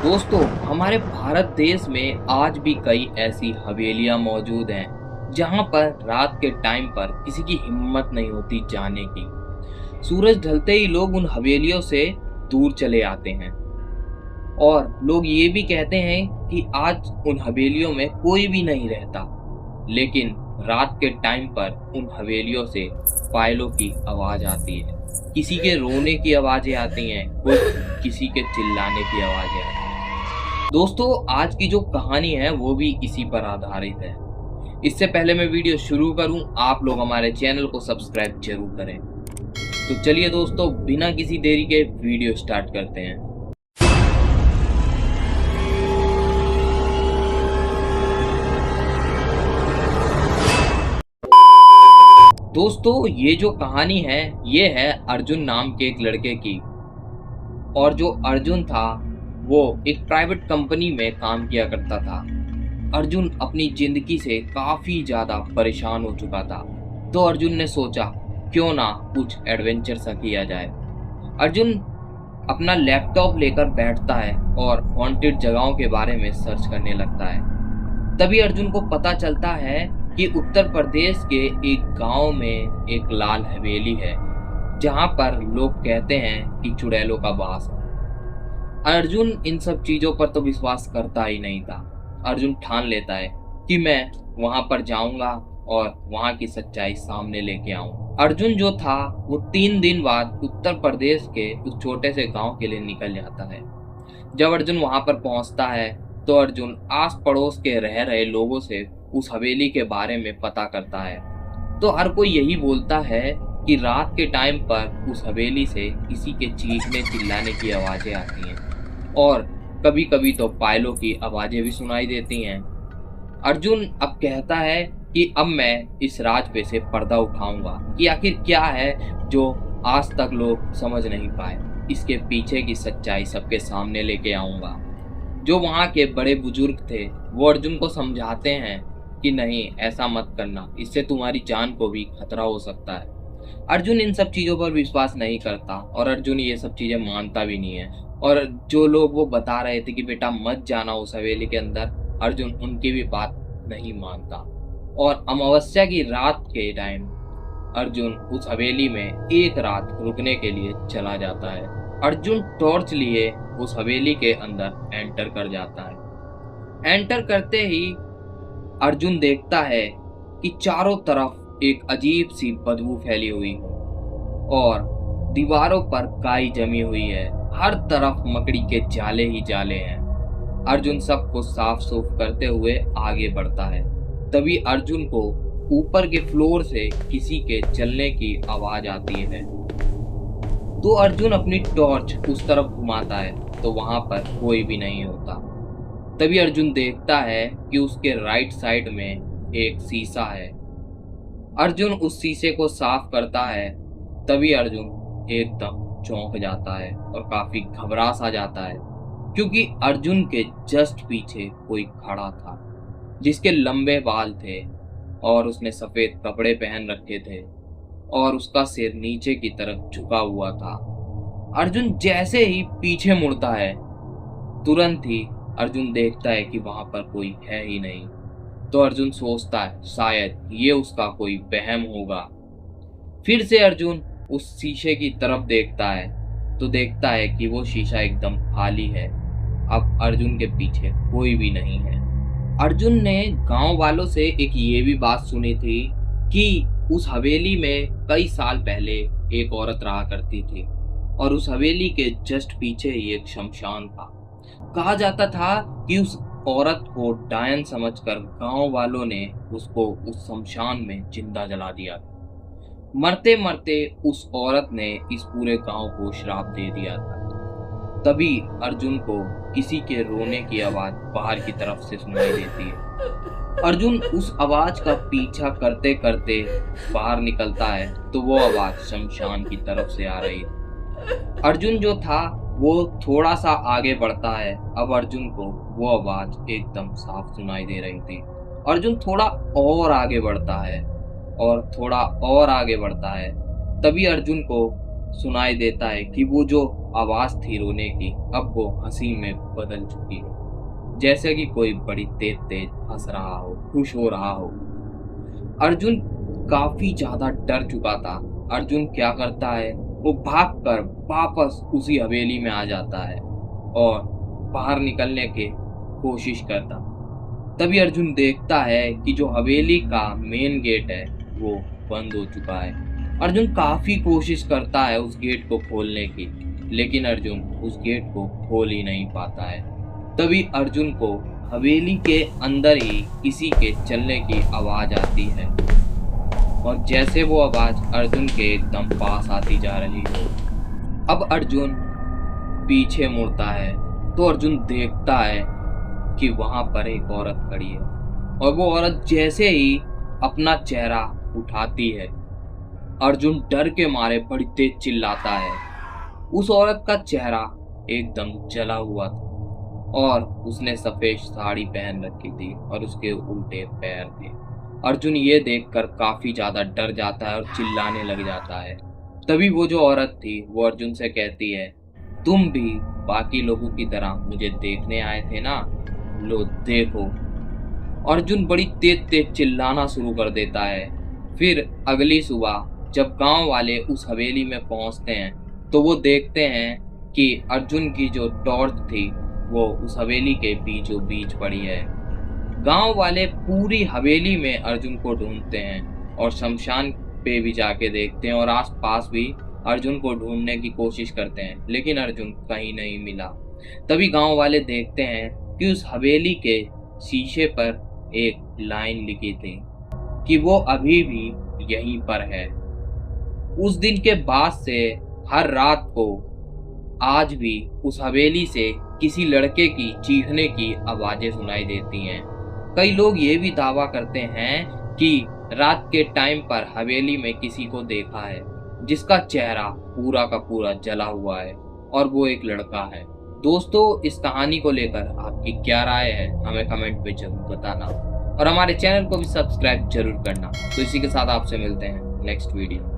दोस्तों, हमारे भारत देश में आज भी कई ऐसी हवेलियां मौजूद हैं जहां पर रात के टाइम पर किसी की हिम्मत नहीं होती जाने की। सूरज ढलते ही लोग उन हवेलियों से दूर चले आते हैं और लोग ये भी कहते हैं कि आज उन हवेलियों में कोई भी नहीं रहता। लेकिन रात के टाइम पर उन हवेलियों से पायलों की आवाज आती है, किसी के रोने की आवाजें आती हैं, किसी के चिल्लाने की आवाजें आती हैं। दोस्तों, आज की जो कहानी है वो भी इसी पर आधारित है। इससे पहले मैं वीडियो शुरू करूं, आप लोग हमारे चैनल को सब्सक्राइब जरूर करें। तो चलिए दोस्तों, बिना किसी देरी के वीडियो स्टार्ट करते हैं। दोस्तों, ये जो कहानी है ये है अर्जुन नाम के एक लड़के की। और जो अर्जुन था वो एक प्राइवेट कंपनी में काम किया करता था। अर्जुन अपनी जिंदगी से काफी ज्यादा परेशान हो चुका था, तो अर्जुन ने सोचा क्यों ना कुछ एडवेंचर सा किया जाए। अर्जुन अपना लैपटॉप लेकर बैठता है और हॉन्टेड जगहों के बारे में सर्च करने लगता है। तभी अर्जुन को पता चलता है कि उत्तर प्रदेश के एक गांव में एक लाल हवेली है जहां पर लोग कहते हैं कि चुड़ैलों का वास है। अर्जुन इन सब चीजों पर तो विश्वास करता ही नहीं था। अर्जुन ठान लेता है कि मैं वहां पर जाऊंगा और वहां की सच्चाई सामने लेके आऊं। अर्जुन जो था वो 3 दिन बाद उत्तर प्रदेश के उस छोटे से गांव के लिए निकल जाता है। जब अर्जुन वहां पर पहुंचता है तो अर्जुन आस पड़ोस के रह रहे लोगों से उस हवेली के बारे में पता करता है। तो हर कोई यही बोलता है कि रात के टाइम पर उस हवेली से किसी के चीखने चिल्लाने की आवाजें आती हैं और कभी कभी तो पायलों की आवाजें भी सुनाई देती हैं। अर्जुन अब कहता है कि अब मैं इस राज पे से पर्दा उठाऊंगा कि आखिर क्या है जो आज तक लोग समझ नहीं पाए। इसके पीछे की सच्चाई सबके सामने लेके आऊंगा। जो वहाँ के बड़े बुजुर्ग थे वो अर्जुन को समझाते हैं कि नहीं, ऐसा मत करना, इससे तुम्हारी जान को भी खतरा हो सकता है। अर्जुन इन सब चीजों पर विश्वास नहीं करता और अर्जुन ये सब चीजें मानता भी नहीं है। और जो लोग वो बता रहे थे कि बेटा मत जाना उस हवेली के अंदर, अर्जुन उनकी भी बात नहीं मानता। और अमावस्या की रात के टाइम अर्जुन उस हवेली में एक रात रुकने के लिए चला जाता है। अर्जुन टॉर्च लिए उस हवेली के अंदर एंटर कर जाता है। एंटर करते ही अर्जुन देखता है कि चारों तरफ एक अजीब सी बदबू फैली हुई और दीवारों पर काई जमी हुई है। हर तरफ मकड़ी के जाले ही जाले हैं। अर्जुन सबको साफ सूफ करते हुए आगे बढ़ता है। तभी अर्जुन को ऊपर के फ्लोर से किसी के चलने की आवाज आती है। तो अर्जुन अपनी टॉर्च उस तरफ घुमाता है तो वहां पर कोई भी नहीं होता। तभी अर्जुन देखता है कि उसके राइट साइड में एक शीशा है। अर्जुन उस शीशे को साफ करता है। तभी अर्जुन एकदम चौंक जाता है और काफी घबरा सा जाता है, क्योंकि अर्जुन के जस्ट पीछे कोई खड़ा था जिसके लंबे बाल थे और उसने सफेद कपड़े पहन रखे थे और उसका सिर नीचे की तरफ झुका हुआ था। अर्जुन जैसे ही पीछे मुड़ता है, तुरंत ही अर्जुन देखता है कि वहां पर कोई है ही नहीं। तो अर्जुन सोचता है शायद ये उसका कोई वहम होगा। फिर से अर्जुन उस शीशे की तरफ देखता है तो देखता है कि वो शीशा एकदम खाली है। अब अर्जुन के पीछे कोई भी नहीं है। अर्जुन ने गांव वालों से एक ये भी बात सुनी थी कि उस हवेली में कई साल पहले एक औरत रहा करती थी और उस हवेली के जस्ट पीछे ही एक शमशान था। कहा जाता था कि उस औरत को डायन समझकर गांव वालों ने उसको उस शमशान में जिंदा जला दिया। मरते मरते उस औरत ने इस पूरे गांव को श्राप दे दिया था। तभी अर्जुन को किसी के रोने की आवाज बाहर की तरफ से सुनाई देती है। अर्जुन उस आवाज का पीछा करते करते बाहर निकलता है तो वो आवाज शमशान की तरफ से आ रही है। अर्जुन जो था वो थोड़ा सा आगे बढ़ता है। अब अर्जुन को वो आवाज एकदम साफ सुनाई दे रही थी। अर्जुन थोड़ा और आगे बढ़ता है और थोड़ा और आगे बढ़ता है। तभी अर्जुन को सुनाई देता है कि वो जो आवाज थी रोने की अब वो हंसी में बदल चुकी है, जैसे कि कोई बड़ी तेज तेज हंस रहा हो, खुश हो रहा हो। अर्जुन काफी ज्यादा डर चुका था। अर्जुन क्या करता है, वो भागकर वापस उसी हवेली में आ जाता है और बाहर निकलने की कोशिश करता। तभी अर्जुन देखता है कि जो हवेली का मेन गेट है वो बंद हो चुका है। अर्जुन काफी कोशिश करता है उस गेट को खोलने की, लेकिन अर्जुन उस गेट को खोल ही नहीं पाता है। तभी अर्जुन को हवेली के अंदर ही किसी के चलने की आवाज आती है और जैसे वो आवाज अर्जुन के एकदम पास आती जा रही हो। अब अर्जुन पीछे मुड़ता है तो अर्जुन देखता है कि वहां पर एक औरत खड़ी है और वो औरत जैसे ही अपना चेहरा उठाती है, अर्जुन डर के मारे बड़ी तेज चिल्लाता है। उस औरत का चेहरा एकदम जला हुआ था और उसने सफेद साड़ी पहन रखी थी और उसके उल्टे पैर थे। अर्जुन ये देखकर काफी ज्यादा डर जाता है और चिल्लाने लग जाता है। तभी वो जो औरत थी वो अर्जुन से कहती है, तुम भी बाकी लोगों की तरह मुझे देखने आए थे ना, लो देखो। अर्जुन बड़ी तेज तेज चिल्लाना शुरू कर देता है। फिर अगली सुबह जब गांव वाले उस हवेली में पहुंचते हैं तो वो देखते हैं कि अर्जुन की जो टॉर्च थी वो उस हवेली के बीचों बीच पड़ी है। गांव वाले पूरी हवेली में अर्जुन को ढूंढते हैं और शमशान पे भी जाके देखते हैं और आसपास भी अर्जुन को ढूंढने की कोशिश करते हैं, लेकिन अर्जुन कहीं नहीं मिला। तभी गांव वाले देखते हैं कि उस हवेली के शीशे पर एक लाइन लिखी थी कि वो अभी भी यहीं पर है। उस दिन के बाद से हर रात को आज भी उस हवेली से किसी लड़के की चीखने की आवाजें सुनाई देती हैं। कई लोग ये भी दावा करते हैं कि रात के टाइम पर हवेली में किसी को देखा है जिसका चेहरा पूरा का पूरा जला हुआ है और वो एक लड़का है। दोस्तों, इस कहानी को लेकर आपकी क्या राय है हमें कमेंट में जरूर बताना और हमारे चैनल को भी सब्सक्राइब जरूर करना। तो इसी के साथ आपसे मिलते हैं नेक्स्ट वीडियो।